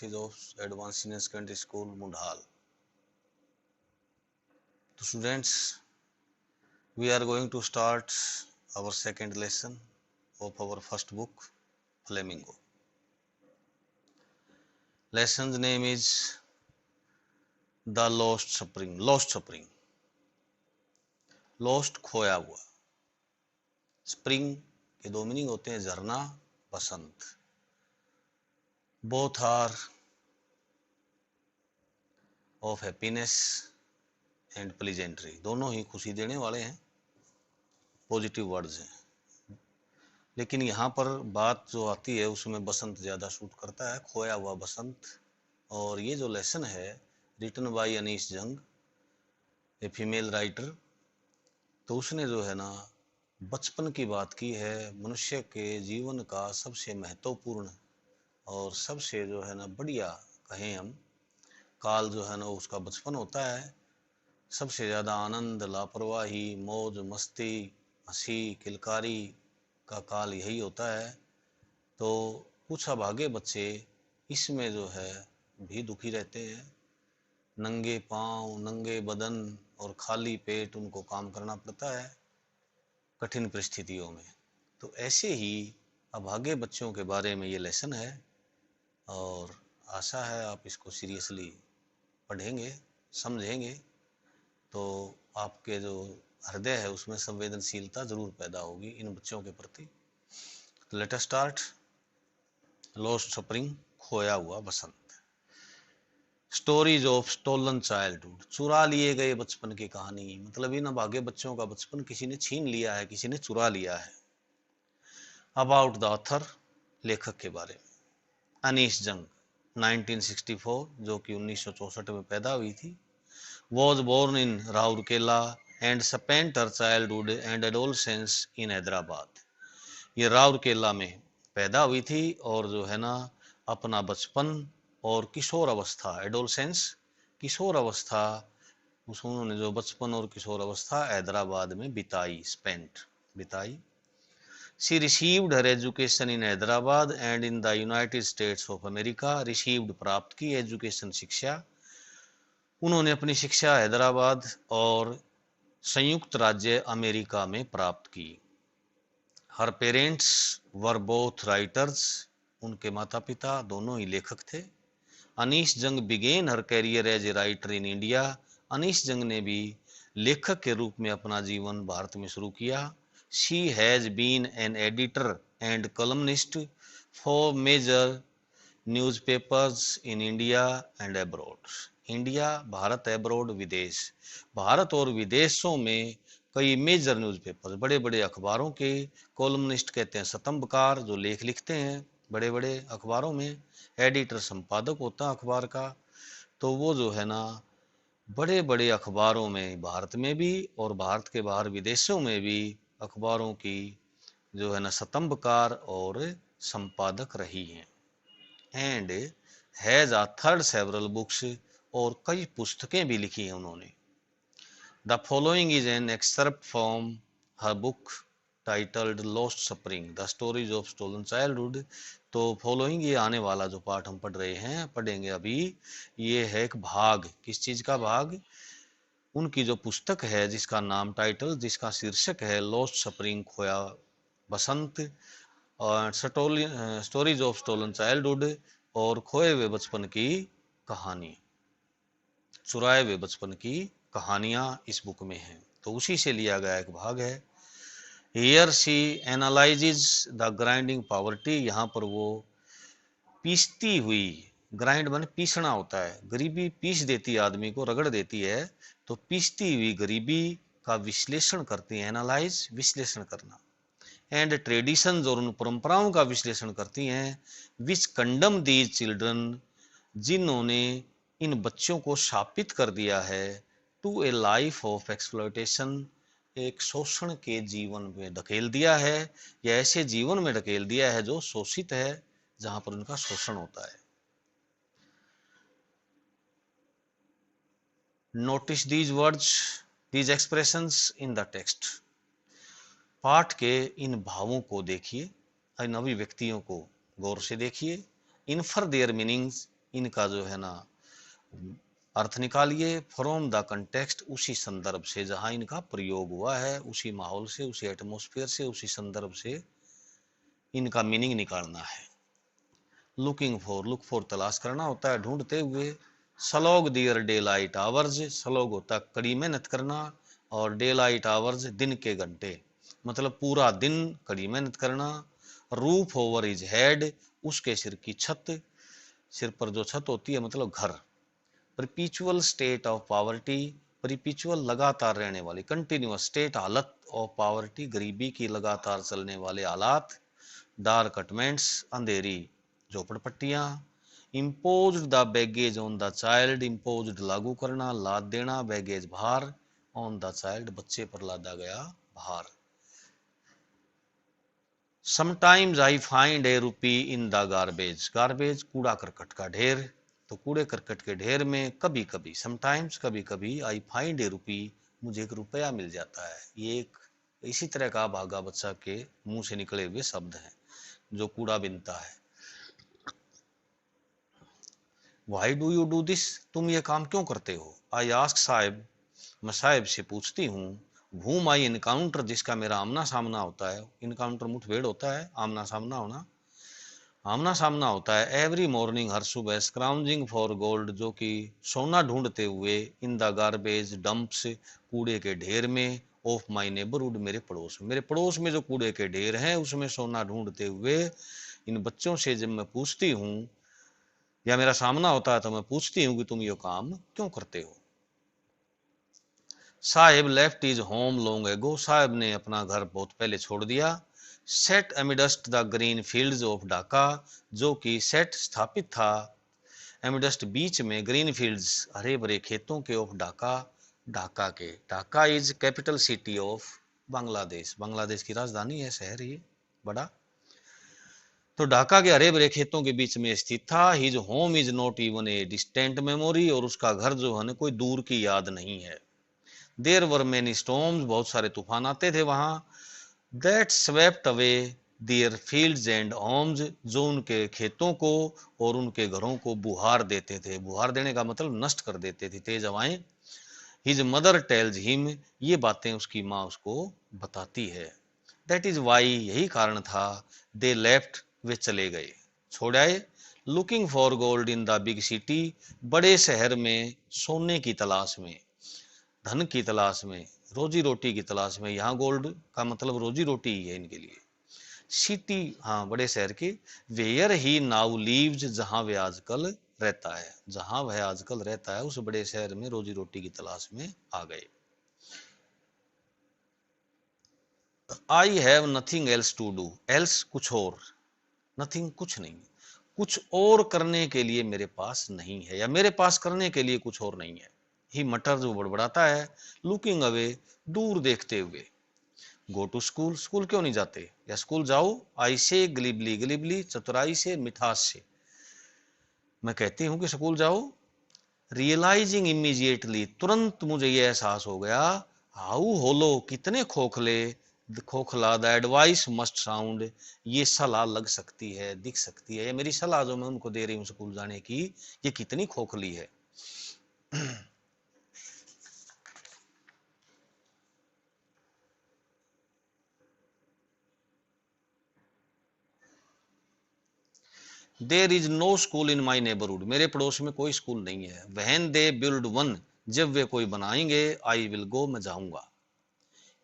of Advanced Senior Secondary School, Mundhal. So students, we are going to start our second lesson of our first book, Flamingo. Lesson's name is The Lost Spring. Lost Spring. Lost खोया हुआ. Spring के दो meaning होते हैं, झरना, बसंत. Both are of happiness and pleasantry. दोनों ही खुशी देने वाले हैं, पॉजिटिव वर्ड्स हैं. लेकिन यहाँ पर बात जो आती है उसमें बसंत ज़्यादा शूट करता है, खोया हुआ बसंत. और ये जो लेसन है रिटन बाय अनीश जंग, ए फीमेल राइटर, तो उसने जो है ना बचपन की बात की है. मनुष्य के जीवन का सबसे महत्वपूर्ण और सबसे जो है ना बढ़िया कहें हम काल जो है ना उसका बचपन होता है. सबसे ज़्यादा आनंद, लापरवाही, मौज मस्ती, हंसी किलकारी का काल यही होता है. तो कुछ अभागे बच्चे इसमें जो है भी दुखी रहते हैं. नंगे पांव, नंगे बदन और खाली पेट उनको काम करना पड़ता है कठिन परिस्थितियों में. तो ऐसे ही अभागे बच्चों के बारे में ये लेसन है और आशा है आप इसको सीरियसली पढ़ेंगे, समझेंगे, तो आपके जो हृदय है उसमें संवेदनशीलता जरूर पैदा होगी इन बच्चों के प्रति. तो let us start. Lost spring, खोया हुआ बसंत. स्टोरीज ऑफ स्टोलन चाइल्डहुड, चुरा लिए गए बचपन की कहानी. मतलब इन अभागे बच्चों का बचपन किसी ने छीन लिया है, किसी ने चुरा लिया है. अबाउट द ऑथर, लेखक के बारे में. अनीश जंग 1964, जो कि 1964 में पैदा हुई थी. was born in Rourkela and spent her childhood and adolescence in Hyderabad. ये राउरकेला में पैदा हुई थी और जो है ना अपना बचपन और किशोर अवस्था, एडोलसेंस किशोर अवस्था, उन्होंने जो बचपन और किशोर अवस्था हैदराबाद में बिताई, स्पेंट बिताई. She received her education in Hyderabad and in the United States of America. Received प्राप्त की एजुकेशन शिक्षा. उन्होंने अपनी शिक्षा हैदराबाद और संयुक्त राज्य अमेरिका में प्राप्त की. Her parents were both writers, उनके माता पिता दोनों ही लेखक थे. Anish Jung began her career as a writer in India. Anish Jung ने भी लेखक के रूप में अपना जीवन भारत में शुरू किया. She has been an editor and columnist for major newspapers in India and abroad. India, Bharat, abroad विदेश. भारत और विदेशों में कई मेजर न्यूज़पेपर, बड़े बड़े अखबारों के कॉलमनिस्ट कहते हैं स्तंभकार, जो लेख लिखते हैं बड़े बड़े अखबारों में. एडिटर संपादक होता है अखबार का. तो वो जो है ना बड़े बड़े अखबारों में भारत में भी और भारत के बाहर विदेशों में भी अखबारों की जो है ना स्तंभकार और संपादक रही हैं. And has authored several books, और कई पुस्तकें भी लिखी हैं उन्होंने. The following is an excerpt from her book titled Lost Spring, the stories of stolen childhood. तो फॉलोइंग, ये आने वाला जो पाठ हम पढ़ रहे हैं, पढ़ेंगे अभी, ये है एक भाग. किस चीज का भाग? उनकी जो पुस्तक है जिसका नाम, टाइटल, जिसका शीर्षक है लॉस्ट स्प्रिंग, खोया बसंत, और स्टोरीज ऑफ स्टोलन चाइल्डहुड, और खोए हुए बचपन की कहानी, चुराए हुए बचपन की कहानियां इस बुक में हैं. तो उसी से लिया गया एक भाग है. Here she analyses the grinding poverty. यहाँ पर वो पीसती हुई, ग्राइंड माने पीसना होता है, गरीबी पीस देती है आदमी को, रगड़ देती है. तो पीसती हुई गरीबी का विश्लेषण करती है. एनालाइज, विश्लेषण करना. एंड ट्रेडिशंस, और उन परंपराओं का विश्लेषण करती हैं. विच कंडम दीज चिल्ड्रन, जिन्होंने इन बच्चों को शापित कर दिया है. To a life of exploitation, एक शोषण के जीवन में ढकेल दिया है, या ऐसे जीवन में ढकेल दिया है जो शोषित है, जहां पर उनका शोषण होता है. Notice these words, these expressions in the text. पाठ के इन भावों को देखिए, इन अभिव्यक्तियों को गौर से देखिए. इन्फर देयर मीनिंग्स, इनका जो है ना अर्थ निकालिए फ्रॉम द कंटेक्स्ट, उसी संदर्भ से जहां इनका प्रयोग हुआ है, उसी माहौल से, उसी एटमॉस्फेयर से, उसी संदर्भ से इनका मीनिंग निकालना है। लुकिंग फॉर, लुक फॉर तलाश करना होता है, ढूंढते हुए। स्लॉग दियर डे लाइट आवर्स, स्लॉग होता है कड़ी मेहनत करना, और डे लाइट आवर्स दिन के घंटे, मतलब पूरा दिन कड़ी मेहनत करना। रूफ ओवर हिज हेड, उसके सिर की छत, सिर पर जो छत होती है मतलब घर। Perpetual state of poverty, perpetual लगातार रहने वाली, कंटिन्यूअस स्टेट हालत ऑफ पॉवर्टी, गरीबी की लगातार चलने वाले हालात। डार्कमेंट्स, अंधेरी झोपड़पट्टियां। Imposed the baggage on the child, imposed लागू करना, लाद देना, बैगेज भार, ऑन द चाइल्ड बच्चे पर लादा गया भार। समटाइम्स आई फाइंड ए रूपी इन द गार्बेज, गार्बेज कूड़ा करकट का ढेर, तो कूड़े करकट के ढेर में कभी कभी, समटाइम्स कभी कभी, आई फाइंड ए रूपी मुझे एक रुपया मिल जाता है। ये एक इसी तरह का भागा बच्चा के मुंह से निकले हुए शब्द हैं जो कूड़ा बिनता है। Why do you do this, तुम ये काम क्यों करते हो। आई आस्क साहिब, मैं साहिब से पूछती हूँ। whom आई इनकाउंटर, जिसका मेरा आमना सामना होता है। इनकाउंटर मुठभेड़ होता है, आमना सामना होना, आमना सामना होता है। एवरी मॉर्निंग, हर सुबह। स्क्राउंजिंग फॉर गोल्ड, जो कि सोना ढूंढते हुए। इन द गार्बेज डंप्स, कूड़े के ढेर में। ऑफ माई नेबरहुड, मेरे पड़ोस में, मेरे पड़ोस में जो कूड़े के ढेर हैं उसमें सोना ढूंढते हुए। इन बच्चों से जब मैं पूछती हूँ या मेरा सामना होता है तो मैं पूछती हूँ कि तुम ये काम क्यों करते हो। साहेब left is home long ago, साहब ने अपना घर बहुत पहले छोड़ दिया। Set amidst the green fields of Dhaka, जो कि सेट स्थापित था, एमिडस्ट बीच में, ग्रीन फील्ड्स हरे भरे खेतों के, ऑफ ढाका ढाका के। Dhaka is capital city of Bangladesh, Bangladesh की राजधानी है, शहर ये बड़ा। तो ढाका के हरे भरे खेतों के बीच में स्थित था। His home is not even a distant memory, और उसका घर जो है कोई दूर की याद नहीं है। देयर वर मेनी स्टॉर्म्स, बहुत सारे तूफान आते थे वहां। That swept away their fields and homes, जो उनके खेतों को और उनके घरों को बुहार देते थे। बुहार देने का मतलब नष्ट कर देते थे, तेज हवाएं। हिज मदर टेल्स हिम, ये बातें उसकी माँ उसको बताती है। दैट इज वाई, यही कारण था। दे लेफ्ट, वे चले गए, छोड़ आए। Looking for gold in the big city, बड़े शहर में सोने की तलाश में, धन की तलाश में, रोजी रोटी की तलाश में। यहाँ गोल्ड का मतलब रोजी रोटी ही है इनके लिए। सिटी, हाँ बड़े शहर की। वेयर ही नाउ लीव्स, जहां वे आजकल रहता है, जहां वह आजकल रहता है उस बड़े शहर में रोजी रोटी की तलाश में आ गए। I have nothing else to do, else कुछ और, नथिंग कुछ नहीं, कुछ और करने के लिए मेरे पास नहीं है, या मेरे पास करने के लिए कुछ और नहीं है। ही मटर, जो बड़बड़ाता है। लुकिंग अवे, दूर देखते हुए। गो टू स्कूल, स्कूल क्यों नहीं जाते, या स्कूल जाओ। आई से ग्लिबली, ग्लिबली चतुराई से, मिठास से, मैं कहती हूं कि स्कूल जाओ। रियलाइजिंग इमीडिएटली, तुरंत मुझे यह एहसास हो गया। हाउ होलो, कितने खोखले, खोखला, द एडवाइस मस्ट साउंड, ये सलाह लग सकती है, दिख सकती है, ये मेरी सलाह जो मैं उनको दे रही हूँ स्कूल जाने की, ये कितनी खोखली है। There is no school in my neighbourhood, मेरे पड़ोस में कोई स्कूल नहीं है। वहन दे बिल्ड वन, जब वे कोई बनाएंगे। आई विल गो, मैं जाऊंगा।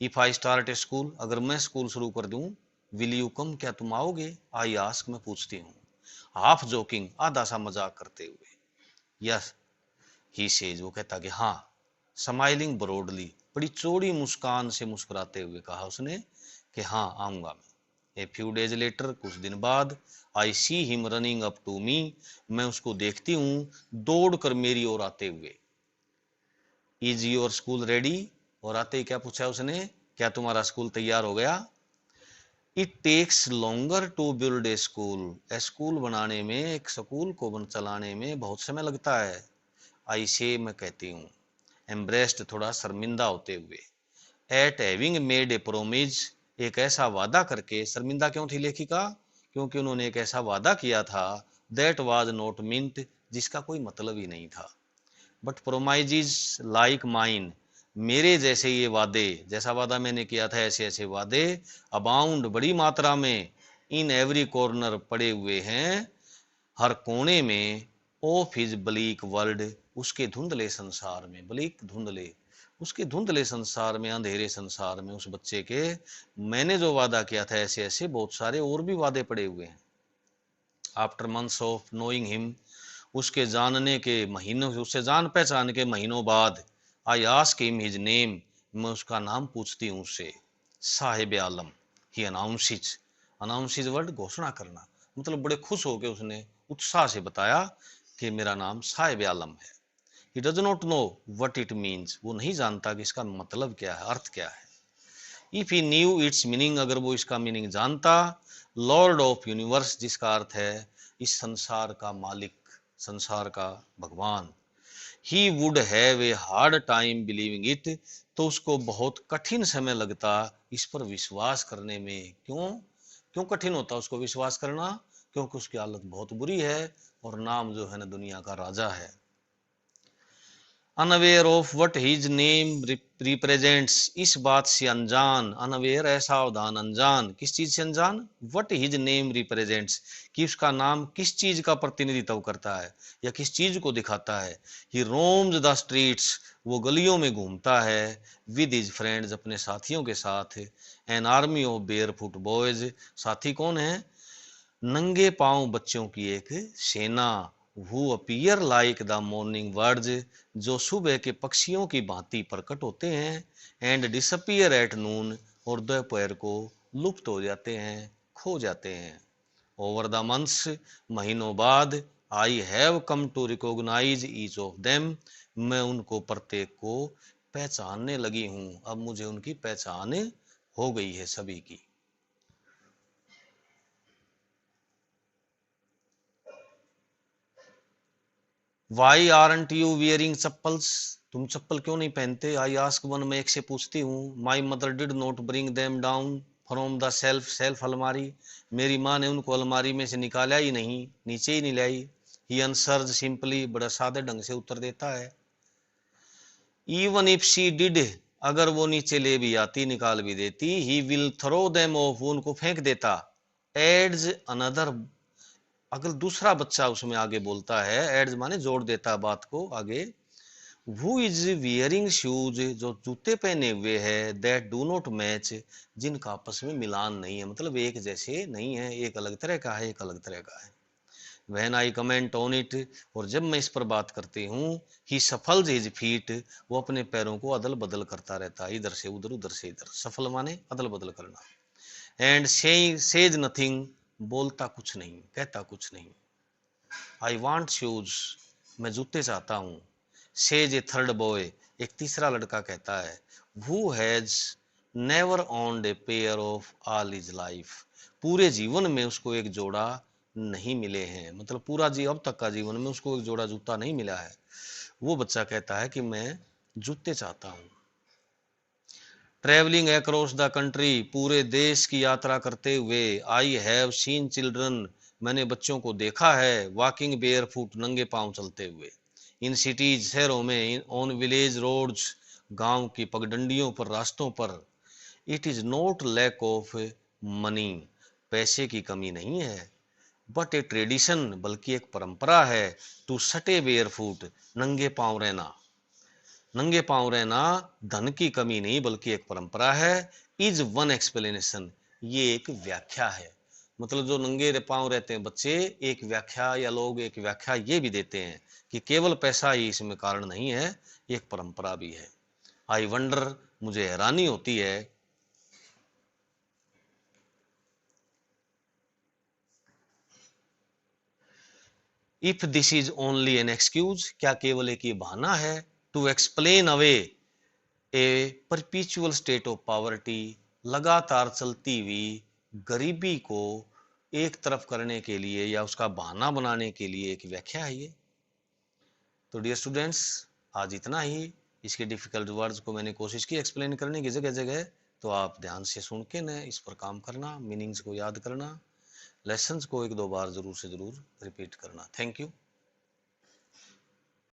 If I start A school, अगर मैं स्कूल शुरू कर दूं। विल यू कम, क्या तुम आओगे। आई आस्क, मैं पूछती हूँ। हाफ जोकिंग, आधा सा मजाक करते हुए। यस, ही सेज, वो कहता कि हाँ। स्माइलिंग ब्रॉडली, बड़ी चौड़ी मुस्कान से मुस्कुराते हुए कहा उसने कि हाँ आऊंगा मैं। ए फ्यू डेज लेटर, कुछ दिन बाद। I see him running up to me, मैं उसको देखती हूँ दौड़ कर मेरी ओर आते हुए। इज योर स्कूल रेडी, और आते ही क्या पूछा उसने, क्या तुम्हारा स्कूल तैयार हो गया। It takes longer to build a school, school बनाने में, एक स्कूल को चलाने में बहुत समय लगता है। आई से, मैं कहती हूँ। एम्ब्रेस्ड, थोड़ा शर्मिंदा होते हुए। Eight having made a promise, एक ऐसा वादा करके। शर्मिंदा क्यों थी लेखिका, क्योंकि उन्होंने एक ऐसा वादा किया था। दैट वाज नॉट मिंट, जिसका कोई मतलब ही नहीं था। बट प्रोमाइजेज लाइक माइन, मेरे जैसे ये वादे, जैसा वादा मैंने किया था ऐसे ऐसे वादे, अबाउंड बड़ी मात्रा में, इन एवरी कॉर्नर पड़े हुए हैं, हर कोने में, ऑफ हिज ब्लीक वर्ल्ड, उसके धुंधले संसार में, ब्लीक धुंधले, उसके धुंधले संसार में, अंधेरे संसार में उस बच्चे के, मैंने जो वादा किया था ऐसे ऐसे बहुत सारे और भी वादे पड़े हुए हैं। After months of knowing him, उसके जानने के महीनों, उससे जान पहचान के महीनों बाद, I ask him his name, मैं उसका नाम पूछती हूँ उससे, साहिब आलम, ही अनाउंसिज, अनाउंसिज वर्ड घोषणा करना, मतलब बड़े खुश होकर उसने उत्साह से बताया कि मेरा नाम साहिब आलम है। He does not know what it means, वो नहीं जानता कि इसका मतलब क्या है, अर्थ क्या है। If he new it's meaning, अगर वो इसका मीनिंग जानता, लॉर्ड ऑफ यूनिवर्स, जिसका अर्थ है इस संसार का मालिक, संसार का भगवान, he would have a hard time believing it, तो उसको बहुत कठिन समय लगता इस पर विश्वास करने में। क्यों क्यों कठिन होता उसको विश्वास करना? क्योंकि उसकी हालत बहुत बुरी है और नाम जो है ना दुनिया का राजा है। Unaware of what his name represents, इस बात से अनजान, अनअवेयर असावधान, अनजान, किस चीज से अनजान? वट हिज नेम रिप्रेजेंट्स, कि उसका नाम किस चीज का प्रतिनिधित्व करता है या किस चीज को दिखाता है। ही रोम्स द स्ट्रीट्स, वो गलियों में घूमता है, विद हिज फ्रेंड्स, अपने साथियों के साथ, an army of bear foot boys, साथी कौन है? नंगे पांव बच्चों की एक सेना, who appear like the morning birds, जो सुबह के पक्षियों की भांति प्रकट होते हैं, एंड डिसअपियर एट नून, और दोपहर को लुप्त हो जाते हैं, खो जाते हैं। ओवर द मंथ्स, महीनों बाद, I have come to recognise each of them, मैं उनको प्रत्येक को पहचानने लगी हूं, अब मुझे उनकी पहचान हो गई है सभी की। Why aren't you wearing chappals, तुम चप्पल क्यों नहीं पहनते? आई आस्क वन, मैं एक से पूछती हूँ। My mother did not bring them down from the self, self अलमारी, मेरी माँ ने उनको अलमारी में से निकाला ही नहीं, नीचे ही नहीं लाई। ही आंसर्स सिंपली, बड़ा सादे ढंग से उत्तर देता है। इवन इफ शी डिड, अगर वो नीचे ले भी आती, निकाल भी देती, he will throw them off, वो उनको फेंक देता। एड्स अनदर, अगर दूसरा बच्चा उसमें आगे बोलता है, एड्स माने जोड़ देता बात को आगे, हु इज वियरिंग शूज, जो जूते पहने हुए है, दैट डू नॉट मैच, जिनका आपस में मिलान नहीं है, मतलब एक जैसे नहीं है, एक अलग तरह का है, एक अलग तरह का है। When I comment on it, और जब मैं इस पर बात करती हूँ, ही सफल्स हिज फीट, वो अपने पैरों को अदल बदल करता रहता है, इधर से उधर, उधर से इधर, सफल माने अदल बदल करना। एंड सेज नथिंग, बोलता कुछ नहीं, कहता कुछ नहीं। आई वांट शूज, मैं जूते चाहता हूँ। सेज ए थर्ड बॉय, एक तीसरा लड़का कहता है। Who has never owned a pair of all his life, पूरे जीवन में उसको एक जोड़ा नहीं मिले हैं, मतलब पूरा अब तक का जीवन में उसको एक जोड़ा जूता नहीं मिला है। वो बच्चा कहता है कि मैं जूते चाहता हूँ। ट्रेवलिंग अक्रॉस द कंट्री, पूरे देश की यात्रा करते हुए। आई हैव सीन चिल्ड्रन, मैंने बच्चों को देखा है। वॉकिंग बेयर फुट, नंगे पांव चलते हुए। इन सिटीज, शहरों में। ऑन विलेज रोड्स, गांव की पगडंडियों पर, रास्तों पर। It is not lack of money, पैसे की कमी नहीं है, बट ए ट्रेडिशन, बल्कि एक परंपरा है, टू सटे बेयर फुट, नंगे पांव रहना। नंगे पांव रहना धन की कमी नहीं, बल्कि एक परंपरा है। इज वन एक्सप्लेनेशन, ये एक व्याख्या है, मतलब जो नंगे पांव रहते हैं बच्चे, एक व्याख्या या लोग एक व्याख्या ये भी देते हैं कि केवल पैसा ही इसमें कारण नहीं है, एक परंपरा भी है। आई वंडर, मुझे हैरानी होती है। If this is only an excuse, क्या केवल एक ये बहाना है? To explain away a perpetual state of poverty, लगातार चलती हुई गरीबी को एक तरफ करने के लिए या उसका बहाना बनाने के लिए एक व्याख्या है ये। तो डियर स्टूडेंट्स, आज इतना ही। इसके डिफिकल्ट वर्ड्स को मैंने कोशिश की एक्सप्लेन करने की जगह जगह, तो आप ध्यान से सुन के न इस पर काम करना, मीनिंग्स को याद करना, लेसन्स को एक दो बार जरूर से जरूर रिपीट करना। Thank you.